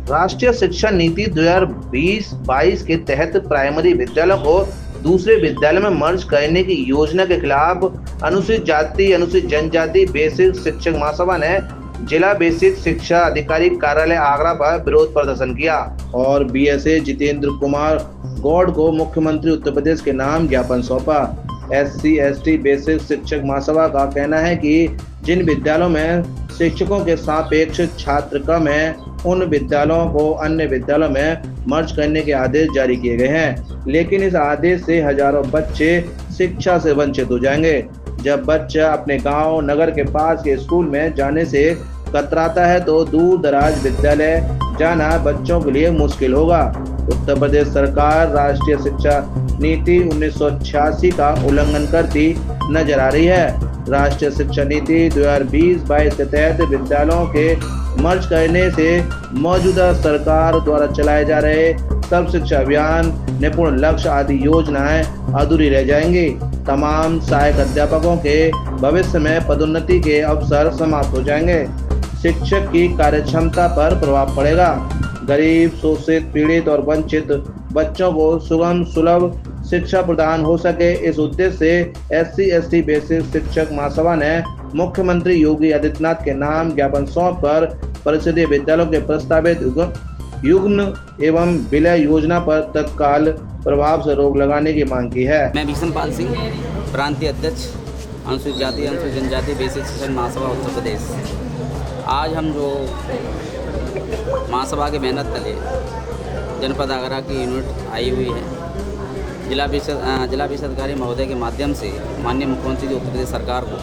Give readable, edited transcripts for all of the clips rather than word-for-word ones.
राष्ट्रीय शिक्षा नीति 2020-22 के तहत प्राइमरी विद्यालयों को दूसरे विद्यालय में मर्ज करने की योजना के खिलाफ अनुसूचित जाति अनुसूचित जनजाति बेसिक शिक्षक महासभा ने जिला बेसिक शिक्षा अधिकारी कार्यालय आगरा पर विरोध प्रदर्शन किया और बीएसए जितेंद्र कुमार गौड़ को मुख्यमंत्री उत्तर प्रदेश के नाम ज्ञापन सौंपा। SC/ST बेसिक शिक्षक महासभा का कहना है कि जिन विद्यालयों में शिक्षकों के सापेक्ष छात्र कम है, उन विद्यालयों को अन्य विद्यालयों में मर्ज करने के आदेश जारी किए गए हैं, लेकिन इस आदेश से हजारों बच्चे शिक्षा से वंचित हो जाएंगे। जब बच्चा अपने गांव नगर के पास के स्कूल में जाने से कतराता है तो दूर दराज विद्यालय जाना बच्चों के लिए मुश्किल होगा। उत्तर प्रदेश सरकार राष्ट्रीय शिक्षा नीति 1986 का उल्लंघन करती नजर आ रही है। राष्ट्रीय शिक्षा नीति 2020-22 के तहत विद्यालयों के मर्ज करने से मौजूदा सरकार द्वारा चलाए जा रहे सर्व शिक्षा अभियान, निपुण लक्ष्य आदि योजनाएं अधूरी रह जाएंगी। तमाम सहायक अध्यापकों के भविष्य में पदोन्नति के अवसर समाप्त हो जाएंगे। शिक्षक की कार्यक्षमता पर प्रभाव पड़ेगा। गरीब, शोषित, पीड़ित और वंचित बच्चों को सुगम सुलभ शिक्षा प्रदान हो सके, इस उद्देश्य से SC/ST बेसिक शिक्षक महासभा ने मुख्यमंत्री योगी आदित्यनाथ के नाम ज्ञापन सौंप कर परिषदीय विद्यालयों के प्रस्तावित युग्म एवं विलय योजना पर तत्काल प्रभाव से रोक लगाने की मांग की है। मैं भीषण पाल सिंह, प्रांतीय अध्यक्ष अनुसूचित जाति अनुसूचित जनजाति बेसिक शिक्षक महासभा उत्तर प्रदेश। आज हम जो महासभा के मेहनत तले जनपद आगरा की यूनिट आई हुई है, जिला परिषद अधिकारी महोदय के माध्यम से माननीय मुख्यमंत्री जी उत्तर प्रदेश सरकार को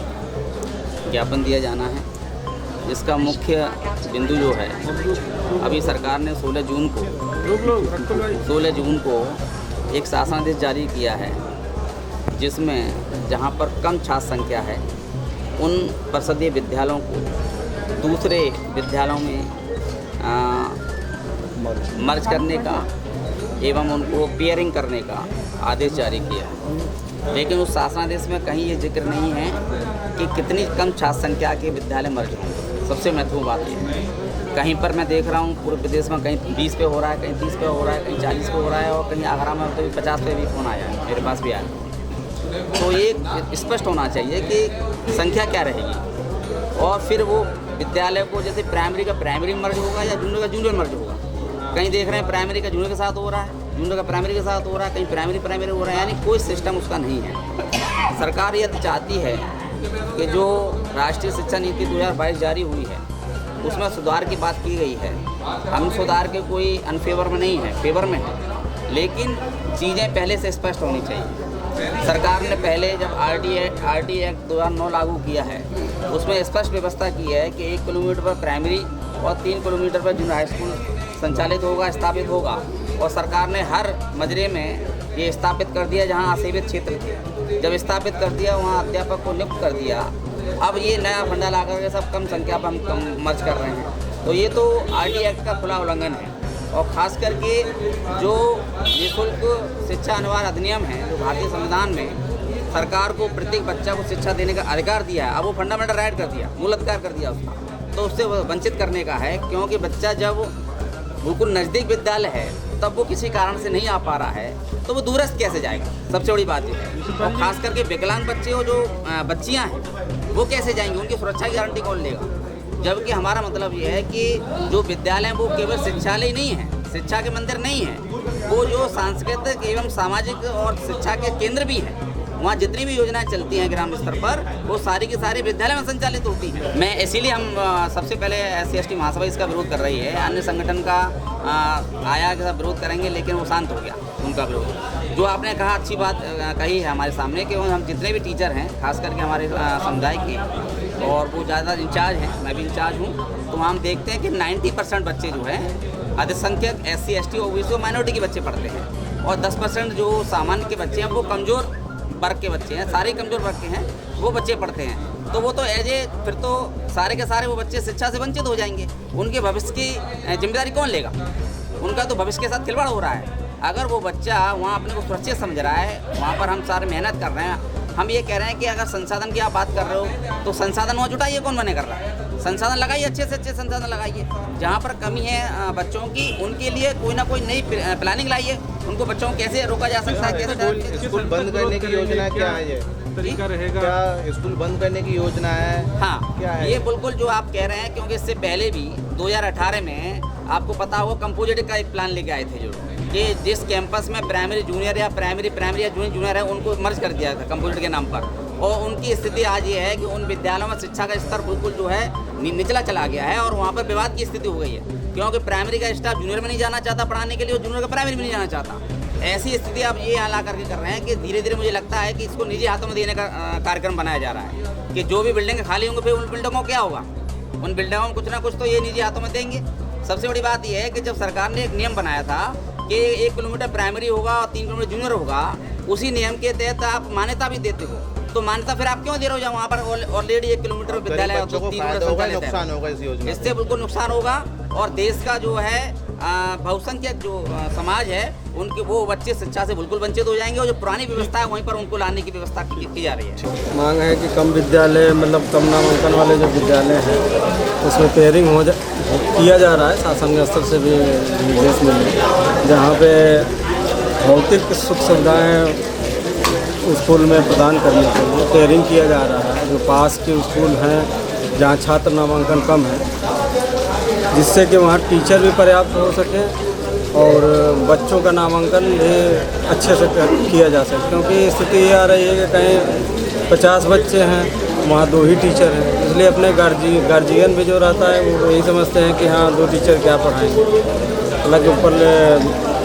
ज्ञापन दिया जाना है, जिसका मुख्य बिंदु जो है, अभी सरकार ने 16 जून को एक शासनादेश जारी किया है, जिसमें जहां पर कम छात्र संख्या है उन परिषदीय विद्यालयों को दूसरे विद्यालयों में मर्ज करने का एवं उनको पेयरिंग करने का आदेश जारी किया है। लेकिन उस शासनादेश में कहीं ये जिक्र नहीं है कि कितनी कम छात्र संख्या के विद्यालय मर्ज होंगे। सबसे महत्वपूर्ण बात ये है, कहीं पर मैं देख रहा हूँ पूरे प्रदेश में कहीं 20 पे हो रहा है, कहीं 30 पे हो रहा है, कहीं 40 पे हो रहा है और कहीं आगरा में तो 50 पे भी फ़ोन आया है, मेरे पास भी आया। तो ये स्पष्ट होना चाहिए कि संख्या क्या रहेगी और फिर वो विद्यालय को जैसे प्राइमरी का प्राइमरी मर्ज होगा या जूनियर का जूनियर मर्ज होगा। कहीं देख रहे हैं प्राइमरी का जूनियर के साथ हो रहा है, जूनियर का प्राइमरी के साथ हो रहा है, कहीं प्राइमरी हो रहा है, यानी कोई सिस्टम उसका नहीं है। सरकार ये चाहती है कि जो राष्ट्रीय शिक्षा नीति 2022 जारी हुई है उसमें सुधार की बात की गई है। हम सुधार के कोई अनफेवर में नहीं है, फेवर में है, लेकिन चीज़ें पहले से स्पष्ट होनी चाहिए। सरकार ने पहले जब RT एक्ट 2009 लागू किया है, उसमें स्पष्ट व्यवस्था की है कि 1 किलोमीटर पर प्राइमरी और 3 किलोमीटर पर जूनियर हाई स्कूल संचालित होगा, स्थापित होगा। और सरकार ने हर मजरे में ये स्थापित कर दिया जहाँ असेवित क्षेत्र थे। जब स्थापित कर दिया वहाँ अध्यापक को नियुक्त कर दिया। अब ये नया फंडा ला करके सब कम संख्या पर हम मर्ज कर रहे हैं, तो ये तो RT एक्ट का खुला उल्लंघन है। और ख़ास करके जो निःशुल्क शिक्षा अनिवार्य अधिनियम है, जो भारतीय संविधान में सरकार को प्रत्येक बच्चा को शिक्षा देने का अधिकार दिया है, अब वो फंडामेंटल राइट कर दिया, मूल अधिकार कर दिया उसका, तो उससे वंचित करने का है। क्योंकि बच्चा जब बिल्कुल नज़दीक विद्यालय है तब वो किसी कारण से नहीं आ पा रहा है तो वो दूरस्थ कैसे जाएगा, सबसे बड़ी बात ये है। और ख़ास करके विकलांग बच्चे हो जो बच्चियाँ हैं वो कैसे जाएंगी, उनकी सुरक्षा की गारंटी कौन लेगा। जबकि हमारा मतलब ये है कि जो विद्यालय वो केवल शिक्षालय नहीं है, शिक्षा के मंदिर नहीं है, वो जो सांस्कृतिक एवं सामाजिक और शिक्षा के केंद्र भी हैं। वहाँ जितनी भी योजनाएं चलती हैं ग्राम स्तर पर वो सारी की सारी विद्यालय में संचालित होती हैं। मैं इसीलिए हम सबसे पहले SC/ST महासभा इसका विरोध कर रही है। अन्य संगठन का आया कि विरोध करेंगे, लेकिन वो शांत हो गया उनका विरोध। जो आपने कहा अच्छी बात कही है हमारे सामने कि हम जितने भी टीचर हैं, खास करके हमारे समुदाय के, और वो ज़्यादा इंचार्ज हैं, मैं भी इंचार्ज हूँ, तो हम देखते हैं कि 90% बच्चे जो हैं अल्पसंख्यक SC/ST OBC और माइनॉरिटी के बच्चे पढ़ते हैं, और 10% जो सामान्य के बच्चे हैं वो कमज़ोर वर्ग के बच्चे हैं, सारे कमज़ोर वर्ग के हैं, वो बच्चे पढ़ते हैं। तो वो तो फिर तो सारे के सारे वो बच्चे शिक्षा से वंचित हो जाएंगे। उनके भविष्य की जिम्मेदारी कौन लेगा? उनका तो भविष्य के साथ खिलवाड़ हो रहा है। अगर वो बच्चा वहाँ अपने को सुरक्षित समझ रहा है, वहाँ पर हम सारे मेहनत कर रहे हैं। हम ये कह रहे हैं कि अगर संसाधन की आप बात कर रहे हो तो संसाधन वहाँ जुटाइए, कौन मना कर रहा है? संसाधन लगाइए, अच्छे से अच्छे संसाधन लगाइए। जहाँ पर कमी है बच्चों की, उनके लिए कोई ना कोई नई प्लानिंग लाइए। उनको बच्चों को कैसे रोका जा सकता है, कैसे स्कूल बंद करने की योजना क्या है? ये तरीका रहेगा? क्या स्कूल बंद करने की योजना है? हाँ, क्या है? ये बिल्कुल जो आप कह रहे हैं, क्योंकि इससे पहले भी 2018 में आपको पता होगा कंपोजिट का एक प्लान लेके आए थे, जो कि जिस कैंपस में प्राइमरी जूनियर या प्राइमरी या जूनियर है उनको मर्ज कर दिया था कंपोजिट के नाम पर। और उनकी स्थिति आज ये है कि उन विद्यालयों में शिक्षा का स्तर बिल्कुल जो है निचला चला गया है और वहाँ पर विवाद की स्थिति हो गई है, क्योंकि प्राइमरी का स्टाफ जूनियर में नहीं जाना चाहता पढ़ाने के लिए और जूनियर का प्राइमरी में नहीं जाना चाहता। ऐसी स्थिति आप ये ला करके कर रहे हैं कि धीरे धीरे मुझे लगता है कि इसको निजी हाथों में देने का कार्यक्रम बनाया जा रहा है कि जो भी बिल्डिंग खाली होंगे फिर उन बिल्डिंगों को क्या होगा, उन बिल्डिंगों में कुछ ना कुछ तो ये निजी हाथों में देंगे। सबसे बड़ी बात यह है कि जब सरकार ने एक नियम बनाया था कि 1 किलोमीटर प्राइमरी होगा और 3 किलोमीटर जूनियर होगा, उसी नियम के तहत आप मान्यता भी देते हो, तो मान्यता फिर आप क्यों दे रहे हो जब वहाँ पर ऑलरेडी 1 किलोमीटर विद्यालय और 3 किलोमीटर नुकसान होगा इस योजना? इससे बिल्कुल नुकसान होगा और देश का जो है बहुसंख्यक जो समाज है उनके वो बच्चे शिक्षा से बिल्कुल वंचित हो जाएंगे और जो पुरानी व्यवस्था है वहीं पर उनको लाने की व्यवस्था की जा रही है। मांग है कि कम विद्यालय मतलब कम नामांकन वाले जो विद्यालय हैं उसमें पेयरिंग किया जा रहा है। शासन के स्तर से भी निर्देश मिले जहाँ पे भौतिक सुख सुविधाएँ स्कूल में प्रदान करने के लिए पेयरिंग किया जा रहा है। जो पास के स्कूल हैं जहाँ छात्र नामांकन कम है, जिससे कि वहाँ टीचर भी पर्याप्त हो सके और बच्चों का नामांकन भी अच्छे से किया जा सके। क्योंकि स्थिति ये आ रही है कि कहीं 50 बच्चे हैं वहाँ 2 ही टीचर हैं, इसलिए अपने गार्जियन भी जो रहता है वो यही समझते हैं कि हाँ 2 टीचर क्या पढ़ाएंगे। हालांकि ऊपर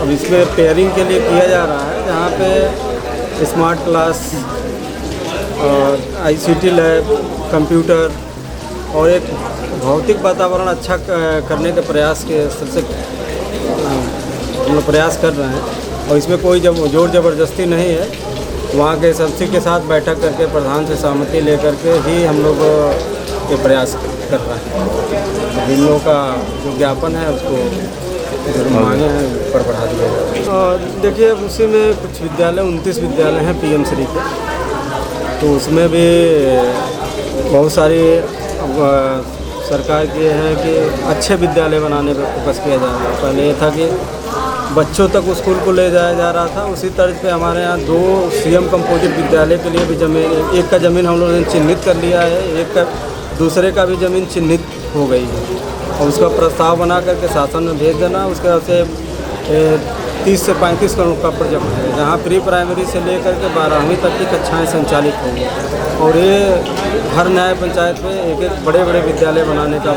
अब इसमें पेयरिंग के लिए किया जा रहा है जहाँ पे स्मार्ट क्लास और ICT लैब, कंप्यूटर और एक भौतिक वातावरण अच्छा करने के प्रयास के स्तर से हम लोग प्रयास कर रहे हैं। और इसमें कोई जोर ज़बरदस्ती नहीं है, वहाँ के सबसे के साथ बैठक करके प्रधान से सहमति लेकर के ही हम लोग ये प्रयास कर रहे हैं। इन लोगों का जो ज्ञापन है उसको मांगे हैं ऊपर बढ़ा दिया जाए। और देखिए उसी में कुछ विद्यालय 29 विद्यालय हैं PM श्री के, तो उसमें भी बहुत सारी सरकार की है कि अच्छे विद्यालय बनाने पर फोकस किया जा रहा है। पहले ये था कि बच्चों तक स्कूल को ले जाया जा रहा था, उसी तर्ज पे हमारे यहाँ 2 CM कंपोजिट विद्यालय के लिए भी ज़मीन, एक का ज़मीन हम लोगों ने चिन्हित कर लिया है, एक का दूसरे का भी ज़मीन चिन्हित हो गई है और उसका प्रस्ताव बना करके शासन में भेज देना। उसके बाद से 30 से 35 करोड़ का प्रोजेक्ट है जहाँ प्री प्राइमरी से लेकर के 12वीं तक की कक्षाएँ संचालित होंगी और ये हर न्याय पंचायत में एक बड़े बड़े विद्यालय बनाने का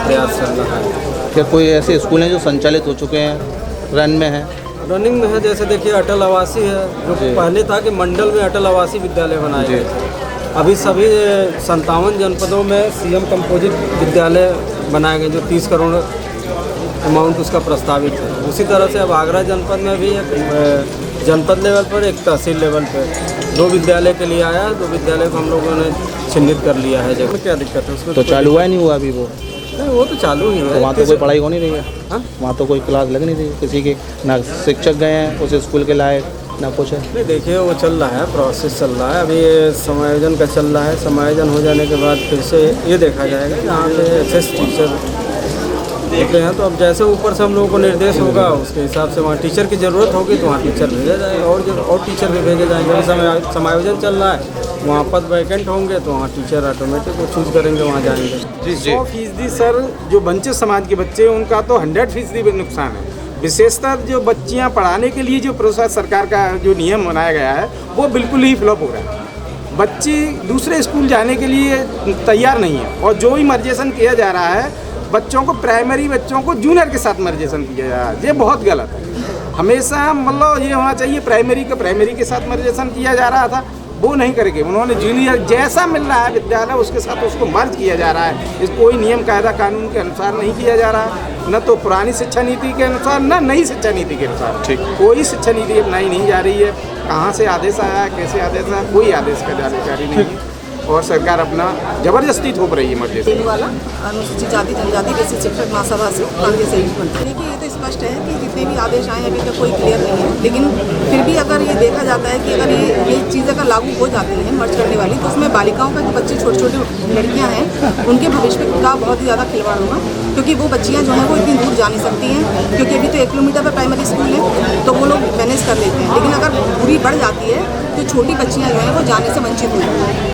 प्रयास चल रहा है। क्या कोई ऐसे स्कूल हैं जो संचालित हो चुके हैं, रन में है? रनिंग में है, जैसे देखिए अटल आवासी है जो पहले था कि मंडल में अटल आवासी विद्यालय बनाए गए थे। अभी सभी 57 जनपदों में CM कंपोजिट विद्यालय बनाए गए जो 30 करोड़ अमाउंट उसका प्रस्तावित है। उसी तरह से अब आगरा जनपद में भी एक जनपद लेवल पर एक तहसील लेवल पर 2 विद्यालय के लिए आया। 2 विद्यालय को हम लोगों ने चिन्हित कर लिया है। जब क्या दिक्कत है उसमें? तो चालू हुआ नहीं हुआ अभी वो? नहीं, वो तो चालू ही है। तो वहाँ तो कोई पढ़ाई हो नहीं रही है? हाँ, वहाँ तो कोई क्लास लग नहीं रही किसी की, ना शिक्षक गए हैं उस स्कूल के लायक, ना कुछ है। नहीं देखिए वो चल रहा है, प्रोसेस चल रहा है। अभी ये समायोजन का चल रहा है। समायोजन हो जाने के बाद फिर से ये देखा जाएगा कि यहाँ पे SS टीचर होते हैं, तो अब जैसे ऊपर से हम लोगों को निर्देश होगा उसके हिसाब से वहाँ टीचर की ज़रूरत होगी तो वहाँ टीचर भेजा जाएगा और टीचर भी भेजे जाएंगे। अभी समायोजन चल रहा है, वहाँ पद वैकेंट होंगे तो वहाँ टीचर ऑटोमेटिक वो चूज करेंगे, वहाँ जाएंगे। जी 100% सर, जो वंचित समाज के बच्चे उनका तो 100% नुकसान है। विशेषतर जो बच्चियाँ पढ़ाने के लिए जो प्रोसेस सरकार का जो नियम बनाया गया है वो बिल्कुल ही फ्लॉप हो रहा है। बच्ची दूसरे स्कूल जाने के लिए तैयार नहीं है और जो ही मर्जेशन किया जा रहा है बच्चों को, प्राइमरी बच्चों को जूनियर के साथ मर्जेशन किया जा रहा है, ये बहुत गलत है। हमेशा मतलब ये होना चाहिए प्राइमरी के साथ मर्जेशन किया जा रहा था, वो नहीं करके उन्होंने जूनियर जैसा मिल रहा है विद्यालय उसके साथ उसको मर्ज किया जा रहा है। इस कोई नियम कायदा कानून के अनुसार नहीं किया जा रहा है, न तो पुरानी शिक्षा नीति के अनुसार न नई शिक्षा नीति के अनुसार। ठीक, कोई शिक्षा नीति अपनाई नहीं जा रही है। कहाँ से आदेश आया, कैसे आदेश आया, कोई आदेश का जानकारी नहीं है और सरकार अपना जबरदस्ती थोप रही है मर्जी से। वाला अनुसूचित जाति जनजाति बेसिक शिक्षक महासभा से कांग्रेस से ही बनते हैं। देखिए ये तो स्पष्ट है कि जितने भी आदेश आए अभी तक कोई क्लियर नहीं है, लेकिन फिर भी अगर ये देखा जाता है कि अगर ये चीज़ अगर लागू हो जाती है मर्ज करने वाली, तो उसमें बालिकाओं का जो बच्चे छोटी छोटी लड़कियां हैं उनके भविष्य का बहुत ही ज़्यादा खिलवाड़ होगा, क्योंकि वो बच्चियां जो हैं वो इतनी दूर जा नहीं सकती हैं, क्योंकि अभी तो 1 किलोमीटर पर प्राइमरी स्कूल है तो वो लोग मैनेज कर लेते हैं, लेकिन अगर दूरी बढ़ जाती है तो छोटी बच्चियां जो हैं वो जाने से वंचित हो जाती हैं।